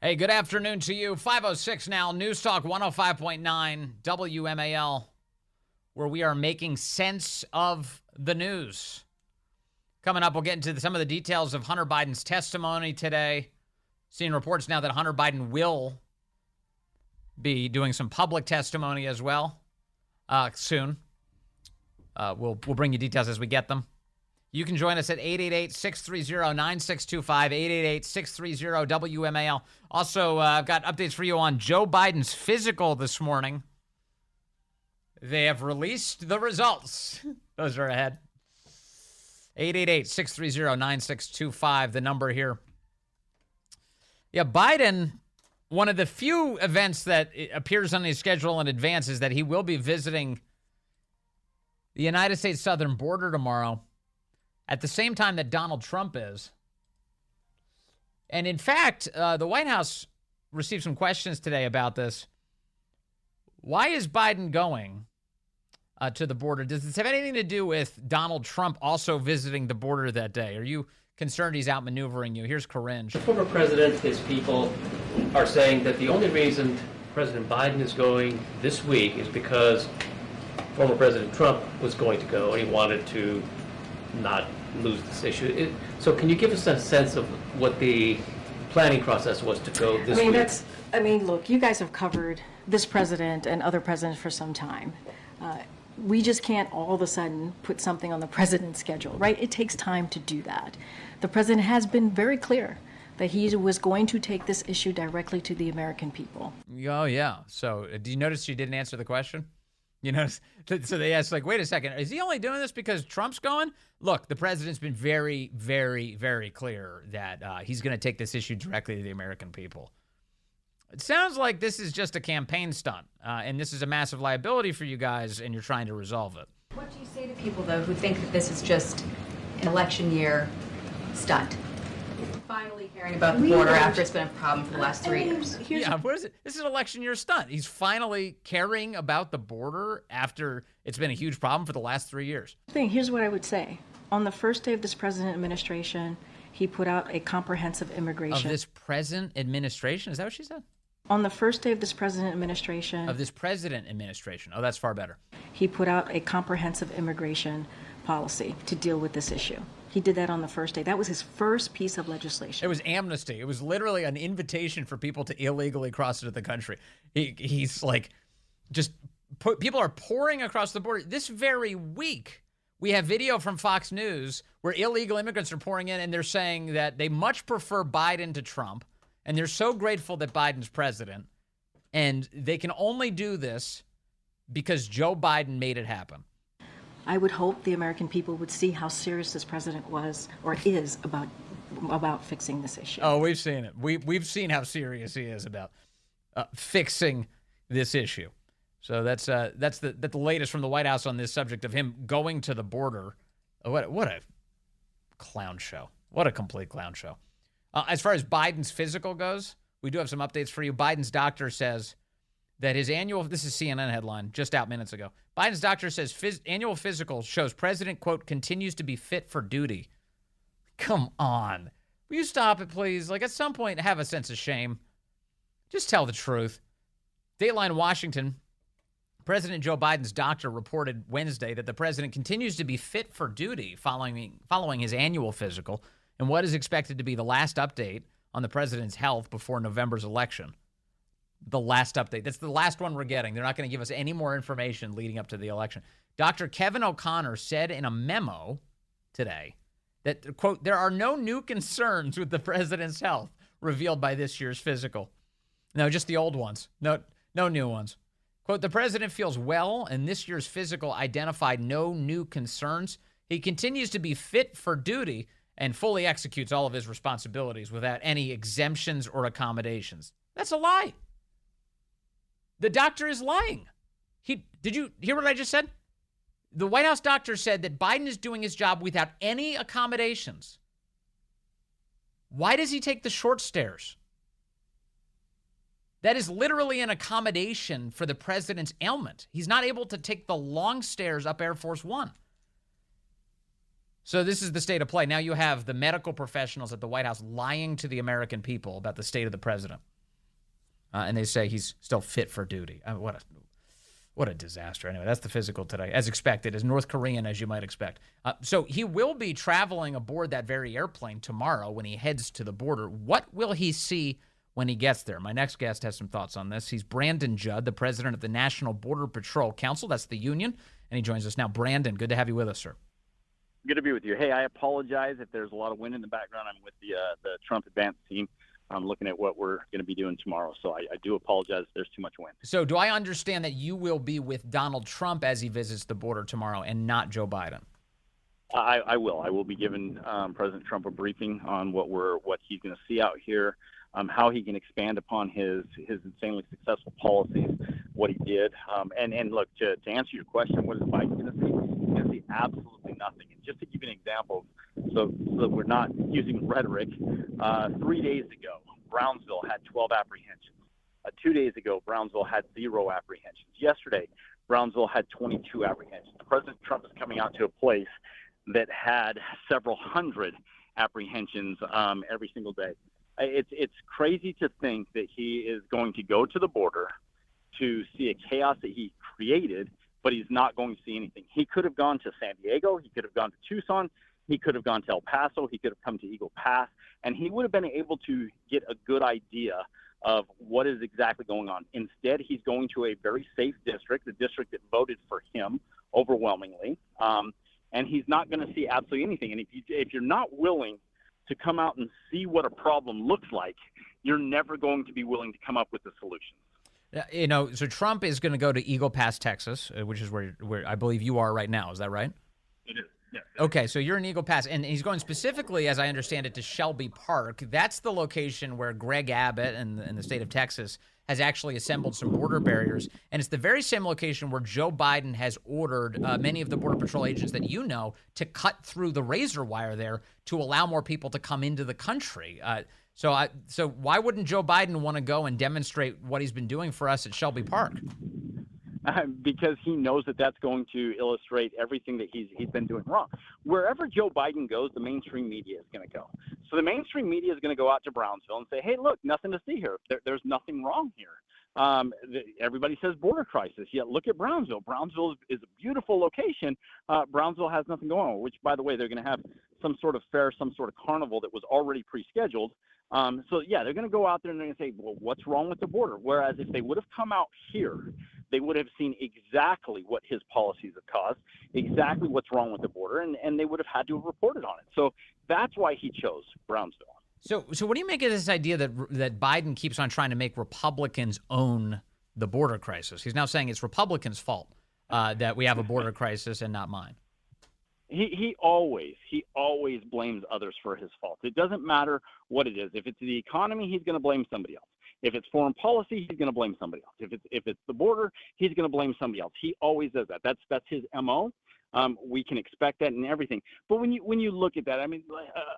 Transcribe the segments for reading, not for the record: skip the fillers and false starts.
Hey, good afternoon to you. 5:06 now, News Talk 105.9 WMAL, where we are making sense of the news. Coming up, we'll get into some of the details of Hunter Biden's testimony today. Seeing reports now that Hunter Biden will be doing some public testimony as well soon. We'll bring you details as we get them. You can join us at 888-630-9625, 888-630-WMAL. Also, I've got updates for you on Joe Biden's physical this morning. They have released the results. Those are ahead. 888-630-9625, the number here. Yeah, Biden, one of the few events that appears on his schedule in advance is that he will be visiting the United States southern border tomorrow, at the same time that Donald Trump is. And in fact, the White House received some questions today about this. Why is Biden going to the border? Does this have anything to do with Donald Trump also visiting the border that day? Are you concerned he's outmaneuvering you? Here's Corinne. The former president, his people are saying that the only reason President Biden is going this week is because former President Trump was going to go and he wanted to not lose this issue. So can you give us a sense of what the planning process was to go this week? Look, you guys have covered this president and other presidents for some time. We just can't all of a sudden put something on the president's schedule, right? It takes time to do that. The president has been very clear that he was going to take this issue directly to the American people. Oh, yeah. So do you notice you didn't answer the question? You know, so they asked, like, wait a second, is he only doing this because Trump's going? Look, the president's been very, very, very clear that he's going to take this issue directly to the American people. It sounds like this is just a campaign stunt, and this is a massive liability for you guys, and you're trying to resolve it. What do you say to people, though, who think that this is just an election year stunt? Finally caring about the border after it's been a problem for the last 3 years. Yeah, what is it? This is an election year stunt. He's finally caring about the border after it's been a huge problem for the last 3 years. Here's what I would say. On the first day of this president administration, he put out a comprehensive immigration. Of this present administration? Is that what she said? On the first day of this president administration. Of this president administration. Oh, that's far better. He put out a comprehensive immigration policy to deal with this issue. He did that on the first day. That was his first piece of legislation. It was amnesty. It was literally an invitation for people to illegally cross into the country. He's like, people are pouring across the border. This very week, we have video from Fox News where illegal immigrants are pouring in, and they're saying that they much prefer Biden to Trump, and they're so grateful that Biden's president, and they can only do this because Joe Biden made it happen. I would hope the American people would see how serious this president was or is about fixing this issue. Oh, we've seen it. We've seen how serious he is about fixing this issue. So that's the latest from the White House on this subject of him going to the border. What a clown show. What a complete clown show. As far as Biden's physical goes, we do have some updates for you. Biden's doctor says that his annual, this is CNN headline just out minutes ago. Biden's doctor says annual physical shows president, quote, continues to be fit for duty. Come on. Will you stop it, please? Like, at some point, have a sense of shame. Just tell the truth. Dateline Washington, President Joe Biden's doctor reported Wednesday that the president continues to be fit for duty following his annual physical and what is expected to be the last update on the president's health before November's election. The last update. That's the last one we're getting. They're not going to give us any more information leading up to the election. Dr. Kevin O'Connor said in a memo today that, quote, there are no new concerns with the president's health revealed by this year's physical. No, just the old ones. No new ones. Quote, the president feels well, and this year's physical identified no new concerns. He continues to be fit for duty and fully executes all of his responsibilities without any exemptions or accommodations. That's a lie. The doctor is lying. Did you hear what I just said? The White House doctor said that Biden is doing his job without any accommodations. Why does he take the short stairs? That is literally an accommodation for the president's ailment. He's not able to take the long stairs up Air Force One. So this is the state of play. Now you have the medical professionals at the White House lying to the American people about the state of the president. And they say he's still fit for duty. What a disaster. Anyway, that's the physical today, as expected, as North Korean as you might expect. So he will be traveling aboard that very airplane tomorrow when he heads to the border. What will he see when he gets there? My next guest has some thoughts on this. He's Brandon Judd, the president of the National Border Patrol Council. That's the union. And he joins us now. Brandon, good to have you with us, sir. Good to be with you. Hey, I apologize if there's a lot of wind in the background. I'm with the Trump advance team. I'm looking at what we're going to be doing tomorrow, so I do apologize if there's too much wind. So do I understand that you will be with Donald Trump as he visits the border tomorrow and not Joe Biden? I will. I will be giving President Trump a briefing on what he's going to see out here, how he can expand upon his insanely successful policies, what he did. And look, to answer your question, what is Biden going to see? He's going to see absolutely nothing. And just to give you an example, so that we're not using rhetoric, 3 days ago, Brownsville had 12 apprehensions. 2 days ago, Brownsville had 0 apprehensions. Yesterday, Brownsville had 22 apprehensions. President Trump is coming out to a place that had several hundred apprehensions every single day. It's crazy to think that he is going to go to the border to see a chaos that he created, but he's not going to see anything. He could have gone to San Diego. He could have gone to Tucson. He could have gone to El Paso. He could have come to Eagle Pass, and he would have been able to get a good idea of what is exactly going on. Instead, he's going to a very safe district, the district that voted for him overwhelmingly, and he's not going to see absolutely anything. And if you're not willing to come out and see what a problem looks like, you're never going to be willing to come up with a solution. So Trump is going to go to Eagle Pass, Texas, which is where I believe you are right now. Is that right? It is. Yes. Okay, so you're in Eagle Pass, and he's going specifically, as I understand it, to Shelby Park. That's the location where Greg Abbott and the state of Texas has actually assembled some border barriers, and it's the very same location where Joe Biden has ordered many of the Border Patrol agents that you know to cut through the razor wire there to allow more people to come into the country. So why wouldn't Joe Biden want to go and demonstrate what he's been doing for us at Shelby Park? Because he knows that that's going to illustrate everything that he's been doing wrong. Wherever Joe Biden goes, the mainstream media is going to go. So the mainstream media is going to go out to Brownsville and say, hey, look, nothing to see here. There's nothing wrong here. Everybody says border crisis. Yet look at Brownsville. Brownsville is a beautiful location. Brownsville has nothing going on, which, by the way, they're going to have some sort of fair, some sort of carnival that was already pre-scheduled. So, yeah, they're going to go out there and they're going to say, well, what's wrong with the border? Whereas if they would have come out here, they would have seen exactly what his policies have caused, exactly what's wrong with the border, and they would have had to have reported on it. So that's why he chose Brownsville. So what do you make of this idea that Biden keeps on trying to make Republicans own the border crisis? He's now saying it's Republicans' fault that we have a border crisis and not mine. He always blames others for his fault. It doesn't matter what it is. If it's the economy, he's going to blame somebody else. If it's foreign policy, he's going to blame somebody else. If it's the border, he's going to blame somebody else. He always does that. That's his MO. We can expect that in everything. But when you look at that, I mean,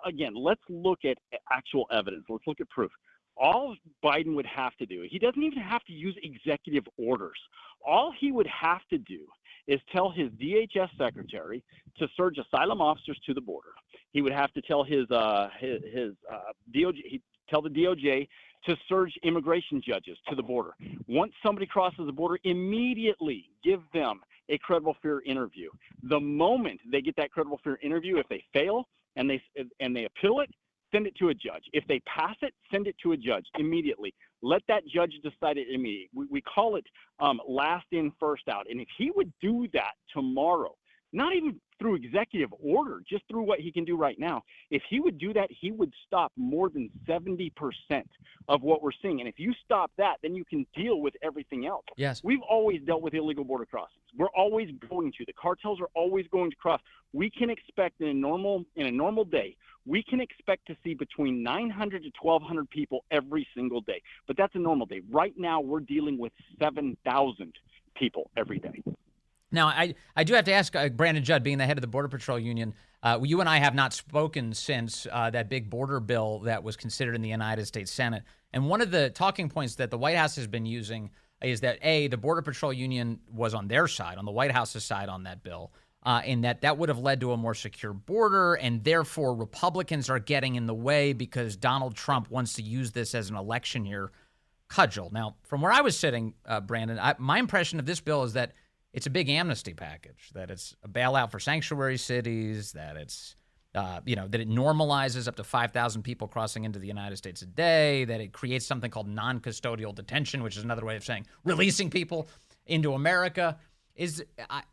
again, let's look at actual evidence. Let's look at proof. All Biden would have to do, he doesn't even have to use executive orders. All he would have to do is tell his DHS secretary to surge asylum officers to the border. He would have to tell his DOJ, tell the DOJ to surge immigration judges to the border. Once somebody crosses the border, immediately give them a credible fear interview. The moment they get that credible fear interview, if they fail and they appeal it, send it to a judge. If they pass it, send it to a judge immediately. Let that judge decide it immediately. We call it last in, first out. And if he would do that tomorrow, not even through executive order, just through what he can do right now, if he would do that, he would stop more than 70% of what we're seeing. And if you stop that, then you can deal with everything else. Yes. We've always dealt with illegal border crossings. We're always going to. The cartels are always going to cross. We can expect in a normal day, we can expect to see between 900 to 1,200 people every single day. But that's a normal day. Right now, we're dealing with 7,000 people every day. Now, I do have to ask, Brandon Judd, being the head of the Border Patrol Union, you and I have not spoken since that big border bill that was considered in the United States Senate. And one of the talking points that the White House has been using is that, A, the Border Patrol Union was on their side, on the White House's side on that bill, in that would have led to a more secure border, and therefore Republicans are getting in the way because Donald Trump wants to use this as an election year cudgel. Now, from where I was sitting, Brandon, my impression of this bill is that it's a big amnesty package, that it's a bailout for sanctuary cities, that it's that it normalizes up to 5,000 people crossing into the United States a day, that it creates something called non-custodial detention, which is another way of saying releasing people into America.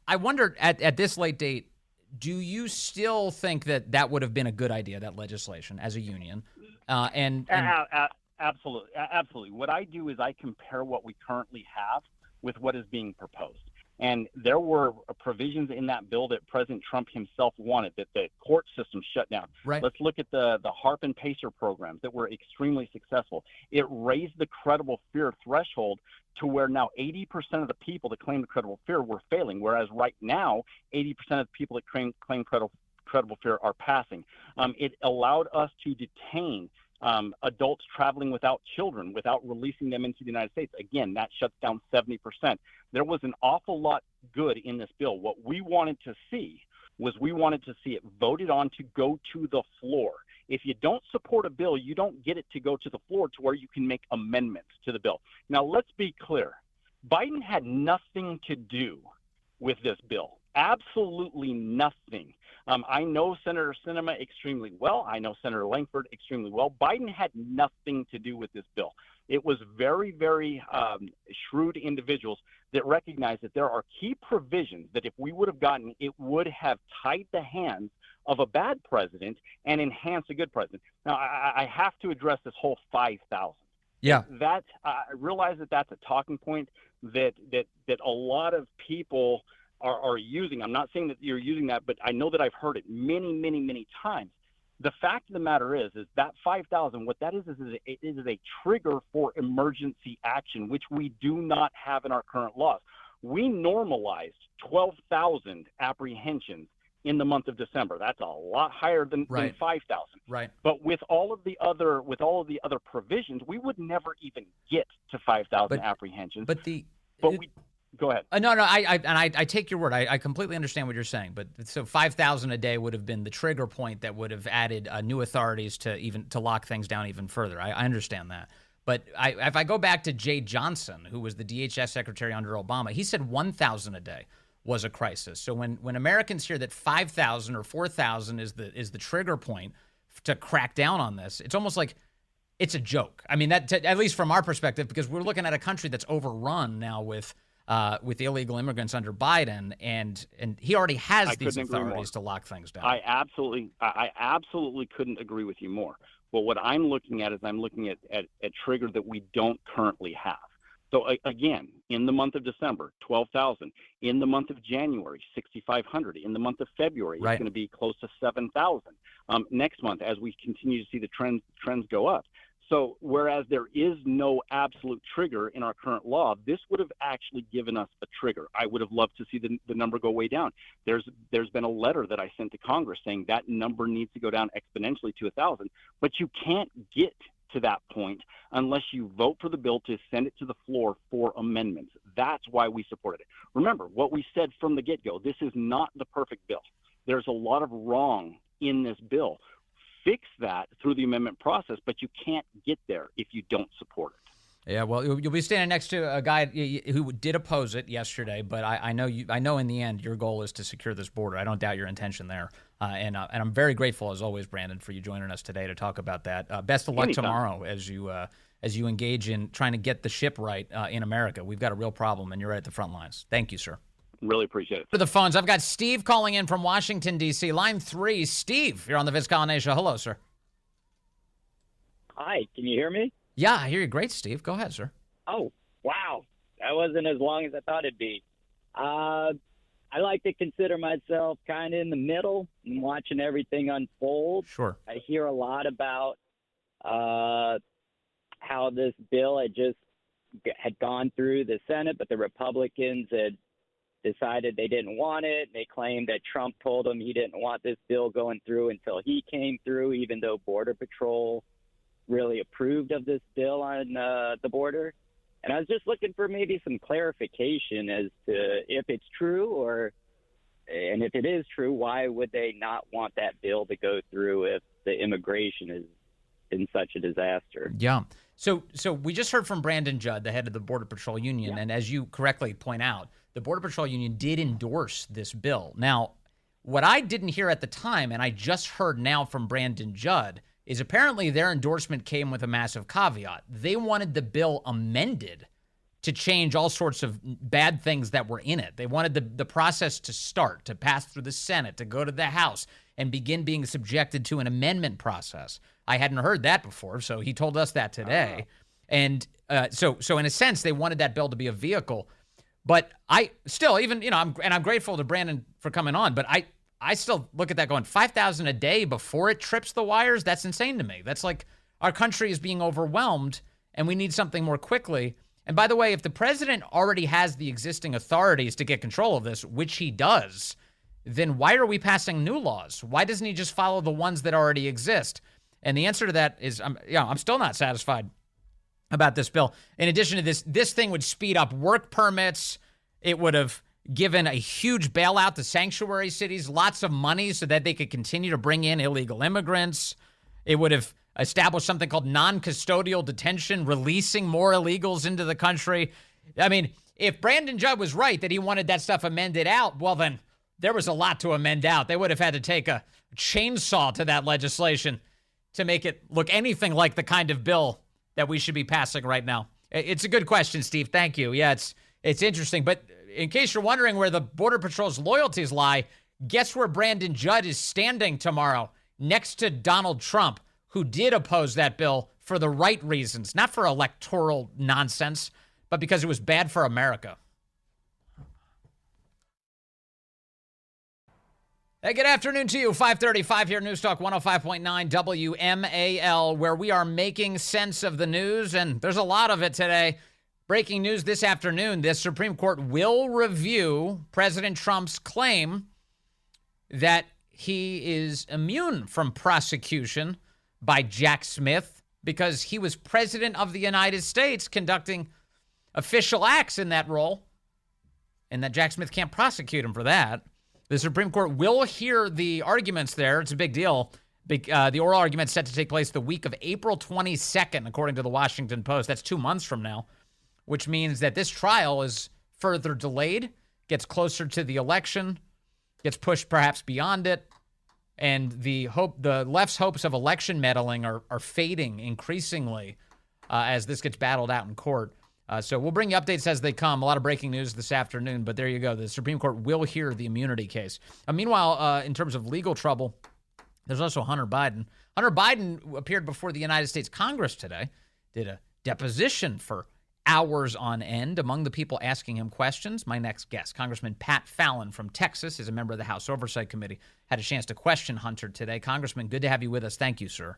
I wonder at this late date, do you still think that would have been a good idea, that legislation, as a union? Absolutely. Absolutely. What I do is I compare what we currently have with what is being proposed. And there were provisions in that bill that President Trump himself wanted, that the court system shut down. Right. Let's look at the HARP and PACER programs that were extremely successful. It raised the credible fear threshold to where now 80% of the people that claim the credible fear were failing, whereas right now 80% of the people that claim credible fear are passing. It allowed us to detain adults traveling without children, without releasing them into the United States. Again, that shuts down 70%. There was an awful lot good in this bill. What we wanted to see was it voted on to go to the floor. If you don't support a bill, you don't get it to go to the floor to where you can make amendments to the bill. Now, let's be clear. Biden had nothing to do with this bill. Absolutely nothing. I know Senator Sinema extremely well. I know Senator Langford extremely well. Biden had nothing to do with this bill. It was very, very shrewd individuals that recognized that there are key provisions that if we would have gotten, it would have tied the hands of a bad president and enhanced a good president. Now, I have to address this whole 5,000. Yeah. I realize that that's a talking point that a lot of people are using. I'm not saying that you're using that, but I know that I've heard it many, many, many times. The fact of the matter is that 5,000, what that is it is a trigger for emergency action, which we do not have in our current laws. We normalized 12,000 apprehensions in the month of December. That's a lot higher than 5,000. Right. But with all of the other provisions, we would never even get to 5,000 apprehensions. Go ahead. No, I take your word. I completely understand what you're saying. But so 5,000 a day would have been the trigger point that would have added new authorities to lock things down even further. I understand that. But if I go back to Jay Johnson, who was the DHS secretary under Obama, he said 1,000 a day was a crisis. So when Americans hear that 5,000 or 4,000 is the trigger point to crack down on this, it's almost like it's a joke. I mean, at least from our perspective, because we're looking at a country that's overrun now with illegal immigrants under Biden, and he already has these authorities to lock things down. I absolutely couldn't agree with you more. But what I'm looking at is a trigger that we don't currently have. So again, in the month of December, 12,000. In the month of January, 6,500. In the month of February, it's going to be close to 7,000. Next month, as we continue to see the trends go up. So whereas there is no absolute trigger in our current law, this would have actually given us a trigger. I would have loved to see the number go way down. There's been a letter that I sent to Congress saying that number needs to go down exponentially to 1,000, but you can't get to that point unless you vote for the bill to send it to the floor for amendments. That's why we supported it. Remember what we said from the get-go. This is not the perfect bill. There's a lot of wrong in this bill. Fix that through the amendment process, but you can't get there if you don't support it. Yeah, well, you'll be standing next to a guy who did oppose it yesterday, but I know in the end your goal is to secure this border. I don't doubt your intention there, and I'm very grateful as always, Brandon, for you joining us today to talk about that. Best of luck tomorrow as you engage in trying to get the ship right in America. We've got a real problem, and you're right at the front lines. Thank you, sir. Really appreciate it. For the phones, I've got Steve calling in from Washington, D.C. Line 3. Steve, you're on the Vince Coglianese Show. Hello, sir. Hi, can you hear me? Yeah, I hear you. Great, Steve. Go ahead, sir. Oh, wow. That wasn't as long as I thought it'd be. I like to consider myself kind of in the middle and watching everything unfold. Sure. I hear a lot about how this bill had gone through the Senate, but the Republicans had decided they didn't want it. They claimed that Trump told them he didn't want this bill going through until he came through, even though Border Patrol really approved of this bill on the border. And I was just looking for maybe some clarification as to if it's true or And if it is true, why would they not want that bill to go through if the immigration is in such a disaster? Yeah. So we just heard from Brandon Judd, the head of the Border Patrol Union. Yeah. And as you correctly point out, the Border Patrol Union did endorse this bill. Now, what I didn't hear at the time, and I just heard now from Brandon Judd, is apparently their endorsement came with a massive caveat. They wanted the bill amended to change all sorts of bad things that were in it. They wanted the process to start, to pass through the Senate, to go to the House, and begin being subjected to an amendment process. I hadn't heard that before, so he told us that today. And so in a sense, they wanted that bill to be a vehicle. But I still, even, I'm grateful to Brandon for coming on, but I still look at that going, 5,000 a day before it trips the wires? That's insane to me. That's like our country is being overwhelmed, and we need something more quickly. And by the way, if the president already has the existing authorities to get control of this, which he does, then why are we passing new laws? Why doesn't he just follow the ones that already exist? And the answer to that is, I'm still not satisfied about this bill. In addition to this thing would speed up work permits. It would have given a huge bailout to sanctuary cities, lots of money so that they could continue to bring in illegal immigrants. It would have established something called non-custodial detention, releasing more illegals into the country. I mean, if Brandon Judd was right that he wanted that stuff amended out, well, then there was a lot to amend out. They would have had to take a chainsaw to that legislation to make it look anything like the kind of bill that we should be passing right now. It's a good question, Steve. Thank you. Yeah, it's interesting. But in case you're wondering where the Border Patrol's loyalties lie, guess where Brandon Judd is standing tomorrow? Next to Donald Trump, who did oppose that bill for the right reasons, not for electoral nonsense, but because it was bad for America. Hey, good afternoon to you. 5:35 here, News Talk 105.9 WMAL, where we are making sense of the news, and there's a lot of it today. Breaking news this afternoon, the Supreme Court will review President Trump's claim that he is immune from prosecution by Jack Smith because he was president of the United States conducting official acts in that role, and that Jack Smith can't prosecute him for that. The Supreme Court will hear the arguments there. It's a big deal. The oral argument is set to take place the week of April 22nd, according to the Washington Post. That's 2 months from now, which means that this trial is further delayed, gets closer to the election, gets pushed perhaps beyond it, and the left's hopes of election meddling are fading increasingly as this gets battled out in court. So we'll bring you updates as they come. A lot of breaking news this afternoon, but there you go. The Supreme Court will hear the immunity case. Meanwhile, in terms of legal trouble, there's also Hunter Biden. Hunter Biden appeared before the United States Congress today, did a deposition for hours on end. Among the people asking him questions, my next guest, Congressman Pat Fallon from Texas, is a member of the House Oversight Committee, had a chance to question Hunter today. Congressman, good to have you with us. Thank you, sir.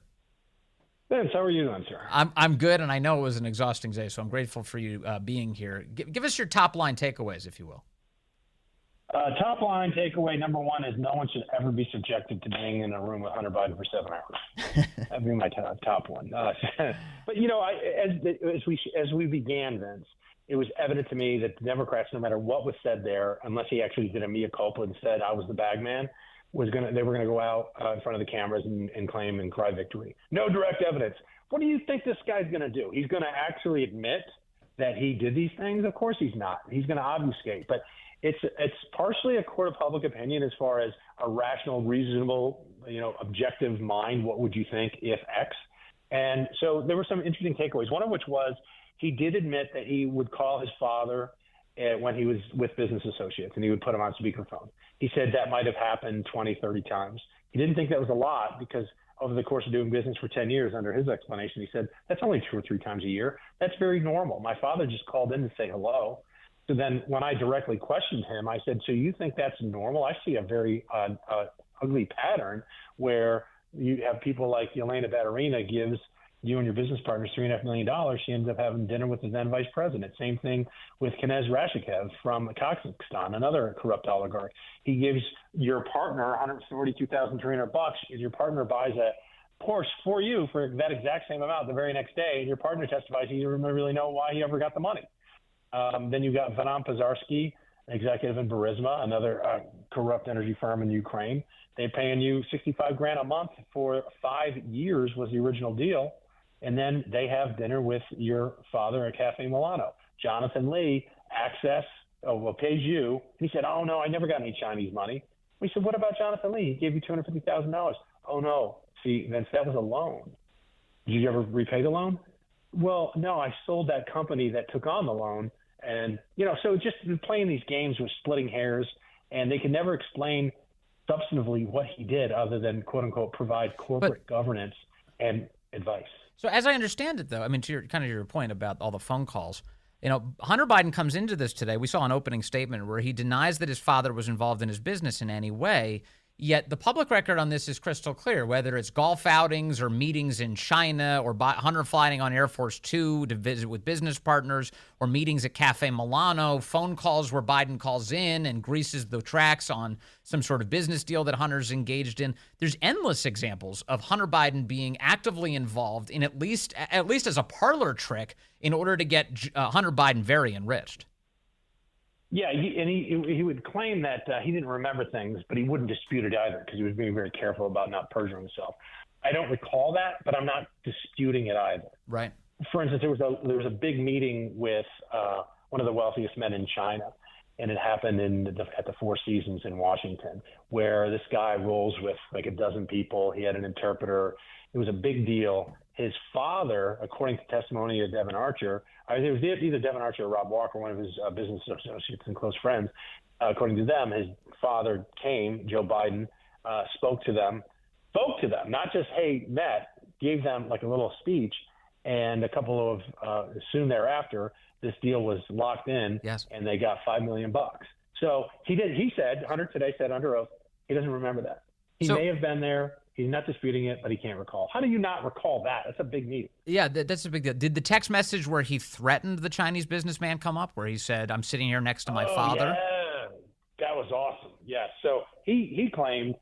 Vince, how are you doing, sir? I'm good, and I know it was an exhausting day, so I'm grateful for you being here. Give us your top-line takeaways, if you will. Top-line takeaway number one is no one should ever be subjected to being in a room with Hunter Biden for 7 hours. That'd be my top one. But, as we began, Vince, it was evident to me that the Democrats, no matter what was said there, unless he actually did a mea culpa and said I was the bag man, they were going to go out in front of the cameras and claim and cry victory. No direct evidence. What do you think this guy's going to do? He's going to actually admit that he did these things? Of course he's not. He's going to obfuscate. But it's partially a court of public opinion as far as a rational, reasonable, objective mind. What would you think if X? And so there were some interesting takeaways, one of which was he did admit that he would call his father when he was with business associates, and he would put him on speakerphone. He said that might have happened 20, 30 times. He didn't think that was a lot because over the course of doing business for 10 years, under his explanation, he said, that's only 2 or 3 times a year. That's very normal. My father just called in to say hello. So then when I directly questioned him, I said, so you think that's normal? I see a very ugly pattern where you have people like Yelena Baturina gives you and your business partners $3.5 million. She ends up having dinner with the then vice president. Same thing with Knez Rashikev from Kazakhstan, another corrupt oligarch. He gives your partner $142,300. Your partner buys a Porsche for you for that exact same amount the very next day. And your partner testifies he didn't really know why he ever got the money. Then you've got Vanan Pazarski executive in Burisma, another corrupt energy firm in Ukraine. They're paying you $65,000 a month for 5 years was the original deal. And then they have dinner with your father at Cafe Milano. Jonathan Lee, Access, pays you. And he said, oh, no, I never got any Chinese money. We said, what about Jonathan Lee? He gave you $250,000. Oh, no. See, Vince, that was a loan. Did you ever repay the loan? Well, no, I sold that company that took on the loan. And, so just playing these games with splitting hairs, and they can never explain substantively what he did other than, quote unquote, provide corporate governance and advice. So as I understand it, though, I mean, to your point about all the phone calls, Hunter Biden comes into this today. We saw an opening statement where he denies that his father was involved in his business in any way. Yet the public record on this is crystal clear, whether it's golf outings or meetings in China or Hunter flying on Air Force Two to visit with business partners or meetings at Cafe Milano, phone calls where Biden calls in and greases the tracks on some sort of business deal that Hunter's engaged in. There's endless examples of Hunter Biden being actively involved in at least as a parlor trick in order to get Hunter Biden very enriched. Yeah, he would claim that he didn't remember things, but he wouldn't dispute it either because he was being very careful about not perjuring himself. I don't recall that, but I'm not disputing it either. Right. For instance, there was a big meeting with one of the wealthiest men in China, and it happened at the Four Seasons in Washington, where this guy rolls with like a dozen people. He had an interpreter. It was a big deal. His father, according to testimony of Devin Archer, it was either Devin Archer or Rob Walker, one of his business associates and close friends. According to them, his father came, Joe Biden, spoke to them, not just, hey, met, gave them like a little speech. And a couple of soon thereafter, this deal was locked in. Yes. And they got $5 million. So he said, Hunter today said under oath, he doesn't remember that. He may have been there. He's not disputing it, but he can't recall. How do you not recall that? That's a big meeting. Yeah, that's a big deal. Did the text message where he threatened the Chinese businessman come up, where he said, I'm sitting here next to my father? Yeah, that was awesome. Yeah, so he claimed,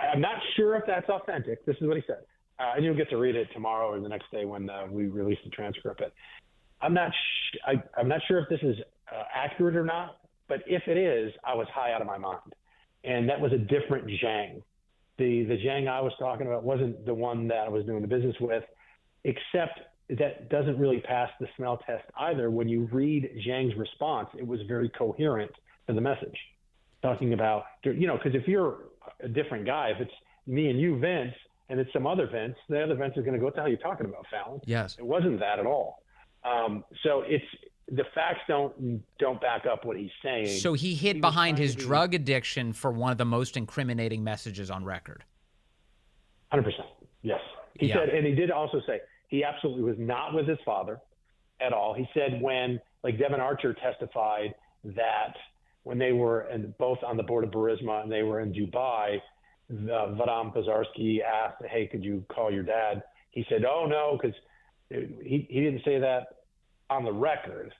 I'm not sure if that's authentic. This is what he said. And you'll get to read it tomorrow or the next day when we release the transcript. But I'm not sure if this is accurate or not, but if it is, I was high out of my mind. And that was a different Zhang. The Zhang I was talking about wasn't the one that I was doing the business with, except that doesn't really pass the smell test either. When you read Zhang's response, it was very coherent to the message, talking about, because if you're a different guy, if it's me and you, Vince, and it's some other Vince, the other Vince is going to go, what the hell are you talking about, Fallon? Yes. It wasn't that at all. So the facts don't back up what he's saying. So he hid behind his drug addiction for one of the most incriminating messages on record. 100%. Yes. He said, and he did also say he absolutely was not with his father at all. He said when, like Devin Archer testified that when they were both on the board of Burisma and they were in Dubai, Vadim Pazarski asked, hey, could you call your dad? He said, oh, no, because he didn't say that on the record.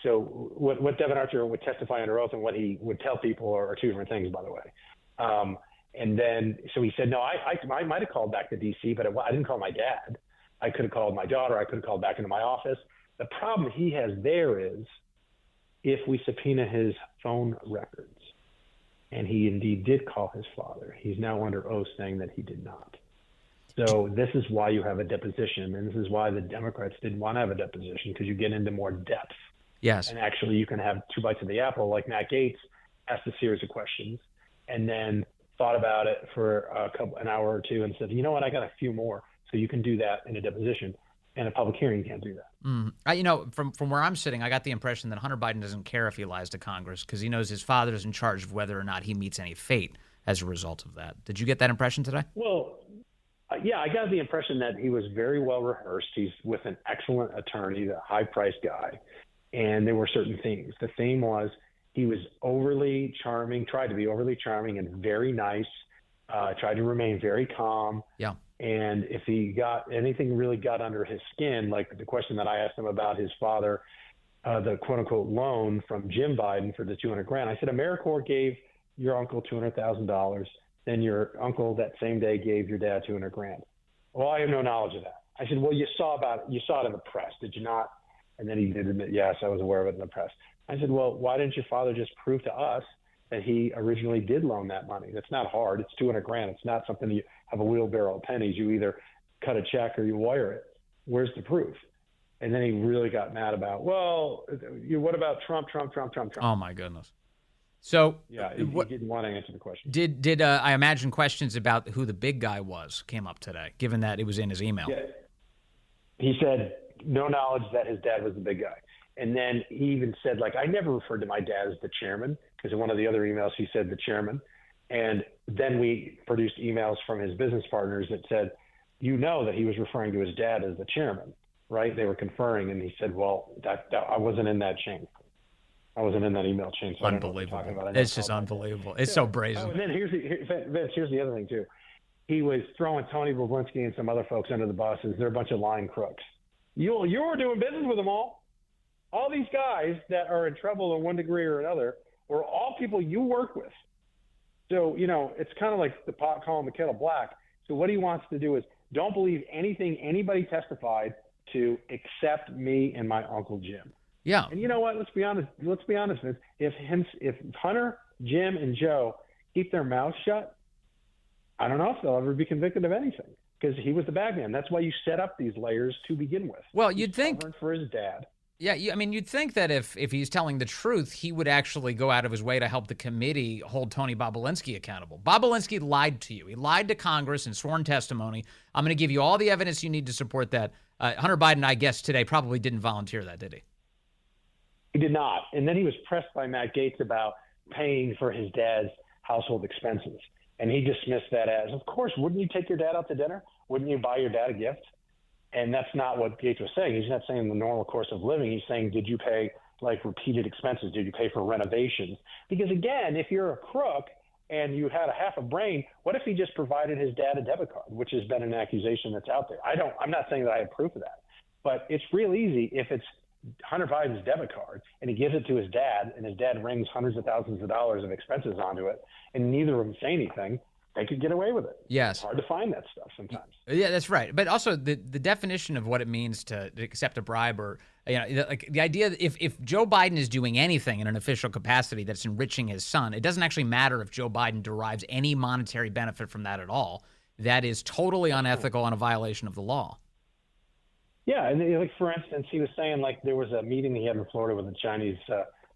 So what Devin Archer would testify under oath and what he would tell people are two different things, by the way. And then, so he said, no, I might have called back to D.C., but I didn't call my dad. I could have called my daughter. I could have called back into my office. The problem he has there is if we subpoena his phone records, and he indeed did call his father, he's now under oath saying that he did not. So this is why you have a deposition, and this is why the Democrats didn't want to have a deposition, because you get into more depth. Yes. And actually you can have two bites of the apple, like Matt Gaetz asked a series of questions and then thought about it for an hour or two and said, you know what, I got a few more. So you can do that in a deposition, and a public hearing can't do that. From where I'm sitting, I got the impression that Hunter Biden doesn't care if he lies to Congress because he knows his father is in charge of whether or not he meets any fate as a result of that. Did you get that impression today? Well, yeah, I got the impression that he was very well rehearsed. He's with an excellent attorney, a high-priced guy, and there were certain themes. The theme was he was overly charming, tried to be overly charming and very nice, tried to remain very calm. Yeah. And if he got anything really got under his skin, like the question that I asked him about his father, the quote-unquote loan from Jim Biden for the $200,000, I said, AmeriCorps gave your uncle $200,000. Then your uncle that same day gave your dad $200,000. Well, I have no knowledge of that. I said, well, you saw it in the press, did you not? And then he did admit, yes, I was aware of it in the press. I said, well, why didn't your father just prove to us that he originally did loan that money? That's not hard. It's $200,000. It's not something you have a wheelbarrow of pennies. You either cut a check or you wire it. Where's the proof? And then he really got mad about, well, what about Trump? Oh, my goodness. So yeah, he didn't want to answer the question. Did I imagine questions about who the big guy was came up today, given that it was in his email? Yeah. He said no knowledge that his dad was the big guy. And then he even said, like, I never referred to my dad as the chairman, because in one of the other emails he said the chairman. And then we produced emails from his business partners that said, you know, that he was referring to his dad as the chairman, right? They were conferring, and he said, well, that I wasn't in that chain. I wasn't in that email chain. So unbelievable. It's just unbelievable. It's so brazen. Oh, and then here's the other thing, too. He was throwing Tony Bobulinski and some other folks under the bus as they're a bunch of lying crooks. You're doing business with them all. All these guys that are in trouble in one degree or another were all people you work with. So, you know, it's kind of like the pot calling the kettle black. So what he wants to do is don't believe anything anybody testified to except me and my Uncle Jim. Yeah. And you know what? Let's be honest, Vince. If Hunter, Jim, and Joe keep their mouths shut, I don't know if they'll ever be convicted of anything, because he was the bad man. That's why you set up these layers to begin with. Well, you'd think for his dad. Yeah, I mean, you'd think that if he's telling the truth, he would actually go out of his way to help the committee hold Tony Bobulinski accountable. Bobulinski lied to you. He lied to Congress in sworn testimony. I'm going to give you all the evidence you need to support that. Hunter Biden, I guess, today probably didn't volunteer that, did he? He did not. And then he was pressed by Matt Gaetz about paying for his dad's household expenses. And he dismissed that as, of course, wouldn't you take your dad out to dinner? Wouldn't you buy your dad a gift? And that's not what Gaetz was saying. He's not saying the normal course of living. He's saying, did you pay like repeated expenses? Did you pay for renovations? Because again, if you're a crook and you had a half a brain, what if he just provided his dad a debit card, which has been an accusation that's out there? I'm not saying that I have proof of that, but it's real easy if it's Hunter Biden's debit card and he gives it to his dad and his dad rings hundreds of thousands of dollars of expenses onto it and neither of them say anything, they could get away with it. Yes. It's hard to find that stuff sometimes. Yeah, that's right. But also the definition of what it means to accept a bribe, or like the idea that if Joe Biden is doing anything in an official capacity that's enriching his son, it doesn't actually matter if Joe Biden derives any monetary benefit from that at all. That is totally unethical and a violation of the law. Yeah, and like for instance, he was saying like there was a meeting he had in Florida with a Chinese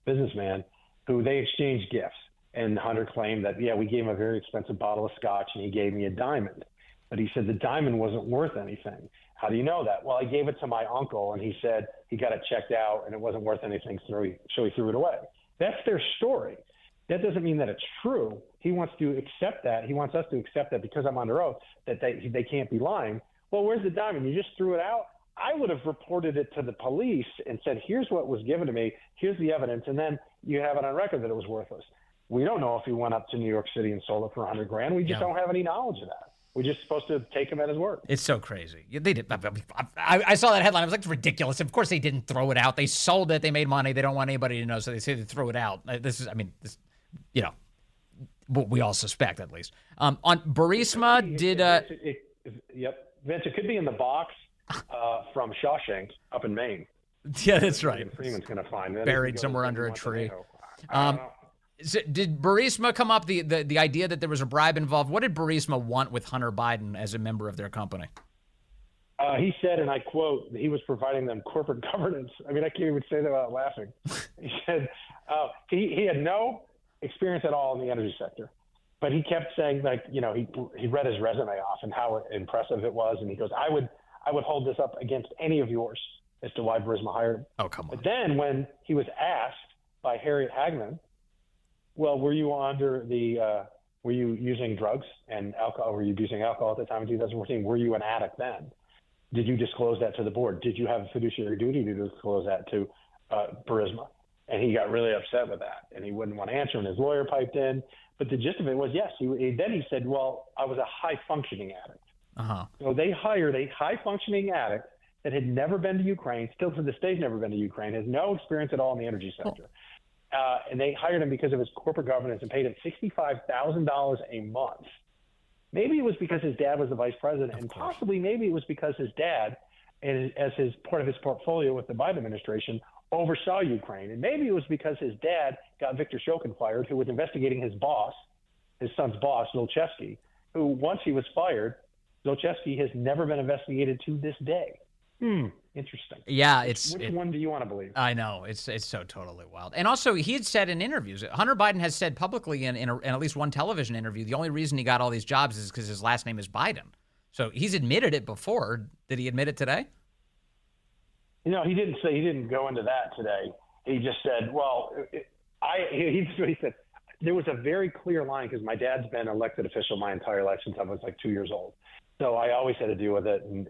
businessman who they exchanged gifts. And Hunter claimed that, yeah, we gave him a very expensive bottle of scotch and he gave me a diamond. But he said the diamond wasn't worth anything. How do you know that? Well, I gave it to my uncle and he said he got it checked out and it wasn't worth anything, so he threw it away. That's their story. That doesn't mean that it's true. He wants to accept that. He wants us to accept that because I'm under oath that they can't be lying. Well, where's the diamond? You just threw it out? I would have reported it to the police and said, here's what was given to me. Here's the evidence. And then you have it on record that it was worthless. We don't know if he went up to New York City and sold it for $100,000. We just don't have any knowledge of that. We're just supposed to take him at his word. It's so crazy. They did. I saw that headline. I was like, it's ridiculous. Of course they didn't throw it out. They sold it. They made money. They don't want anybody to know, so they say they throw it out. This, what we all suspect at least. On Burisma, Yep. Vince, it could be in the box from Shawshank up in Maine. Yeah, that's right. Freeman's going to find it. Buried somewhere under a tree. Did Burisma come up, the idea that there was a bribe involved? What did Burisma want with Hunter Biden as a member of their company? He said, and I quote, he was providing them corporate governance. I mean, I can't even say that without laughing. He said he had no experience at all in the energy sector, but he kept saying, like, he read his resume off and how impressive it was, and he goes, I would hold this up against any of yours as to why Burisma hired him. Oh, come on. But then when he was asked by Harriet Hagman, well, were you using drugs and alcohol? Were you abusing alcohol at the time in 2014? Were you an addict then? Did you disclose that to the board? Did you have a fiduciary duty to disclose that to Burisma? And he got really upset with that, and he wouldn't want to answer, and his lawyer piped in. But the gist of it was, yes. Then he said, well, I was a high-functioning addict. Uh-huh. So they hired a high-functioning addict that had never been to Ukraine, still to this day never been to Ukraine, has no experience at all in the energy sector. And they hired him because of his corporate governance and paid him $65,000 a month. Maybe it was because his dad was the vice president, and possibly maybe it was because his dad and as his part of his portfolio with the Biden administration, oversaw Ukraine. And maybe it was because his dad got Viktor Shokin fired, who was investigating his son's boss, Zlochevsky, who once he was fired, Zlochevsky has never been investigated to this day. Interesting. Yeah, which one do you want to believe? I know it's so totally wild. And also, he had said in interviews, Hunter Biden has said publicly in at least one television interview, the only reason he got all these jobs is because his last name is Biden. So he's admitted it before. Did he admit it today? He didn't go into that today. He just said, "Well, he said there was a very clear line because my dad's been an elected official my entire life since I was like 2 years old." So I always had to deal with it, and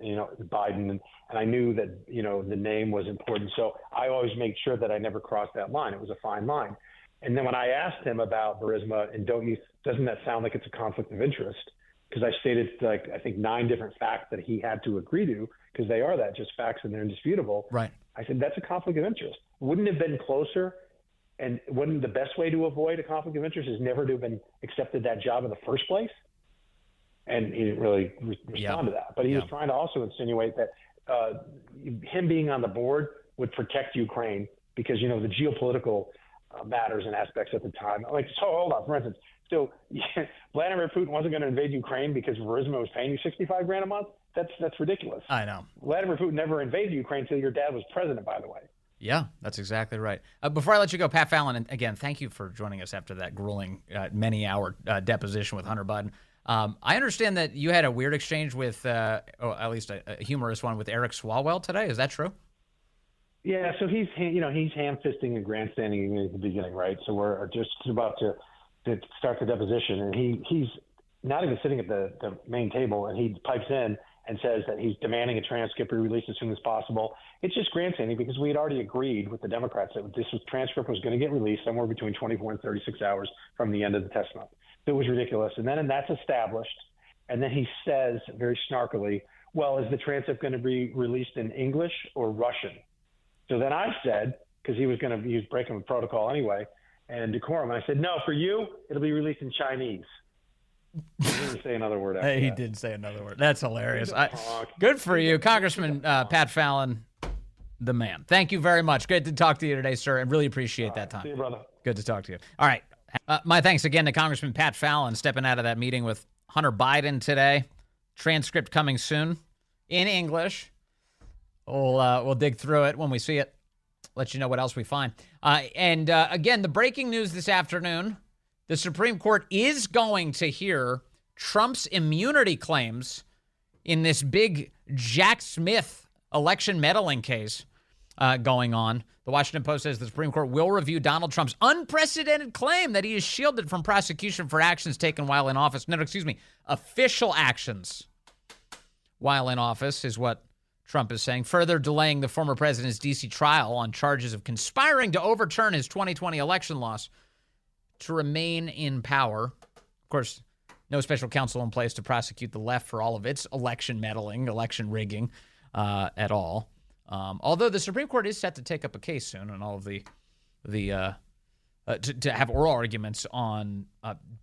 Biden, and I knew that the name was important. So I always made sure that I never crossed that line. It was a fine line. And then when I asked him about Burisma, and doesn't that sound like it's a conflict of interest? Because I stated I think 9 different facts that he had to agree to, because they are just facts and they're indisputable. Right. I said that's a conflict of interest. Wouldn't it have been closer? And wouldn't the best way to avoid a conflict of interest is never to have been accepted that job in the first place? And he didn't really respond to that. But he was trying to also insinuate that him being on the board would protect Ukraine because, the geopolitical matters and aspects at the time. So hold on, for instance. So Vladimir Putin wasn't going to invade Ukraine because Burisma was paying you $65,000 a month? That's ridiculous. I know. Vladimir Putin never invaded Ukraine until your dad was president, by the way. Yeah, that's exactly right. Before I let you go, Pat Fallon, and again, thank you for joining us after that grueling many-hour deposition with Hunter Biden. I understand that you had a weird exchange with, at least a humorous one with Eric Swalwell today. Is that true? Yeah, so he's ham-fisting and grandstanding at the beginning, right? So we're just about to start the deposition, and he's not even sitting at the main table, and he pipes in and says that he's demanding a transcript be released as soon as possible. It's just grandstanding because we had already agreed with the Democrats that transcript was going to get released somewhere between 24 and 36 hours from the end of the testimony. It was ridiculous. And then that's established. And then he says very snarkily, well, is the transcript going to be released in English or Russian? So then I said, because he was breaking the protocol anyway, and decorum, and I said, no, for you, it'll be released in Chinese. He didn't say another word after He that. did say another word. That's hilarious. Good for you, Congressman Pat Fallon, the man. Thank you very much. Good to talk to you today, sir, and really appreciate that time. See you, brother. Good to talk to you. All right. My thanks again to Congressman Pat Fallon stepping out of that meeting with Hunter Biden today. Transcript coming soon in English. We'll dig through it when we see it. Let you know what else we find. And again, the breaking news this afternoon, the Supreme Court is going to hear Trump's immunity claims in this big Jack Smith election meddling case going on. The Washington Post says the Supreme Court will review Donald Trump's unprecedented claim that he is shielded from prosecution for actions taken while in office. Official actions while in office is what Trump is saying, further delaying the former president's D.C. trial on charges of conspiring to overturn his 2020 election loss to remain in power. Of course, no special counsel in place to prosecute the left for all of its election meddling, election rigging at all. Although the Supreme Court is set to take up a case soon on all of to have oral arguments on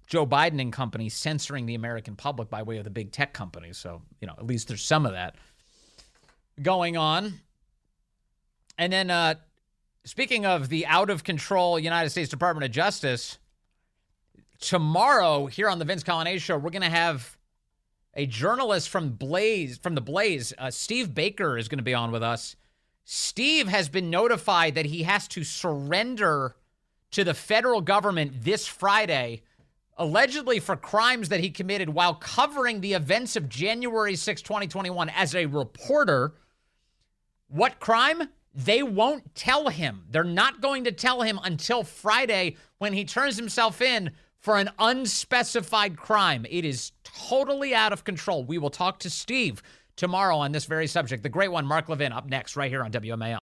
Joe Biden and company censoring the American public by way of the big tech companies. So, at least there's some of that going on. And then speaking of the out-of-control United States Department of Justice, tomorrow here on the Vince Coglianese Show, we're going to have a journalist from the Blaze, Steve Baker, is going to be on with us. Steve has been notified that he has to surrender to the federal government this Friday, allegedly for crimes that he committed while covering the events of January 6, 2021 as a reporter. What crime? They won't tell him. They're not going to tell him until Friday when he turns himself in for an unspecified crime. It is totally out of control. We will talk to Steve tomorrow on this very subject. The great one, Mark Levin, up next right here on WMAL.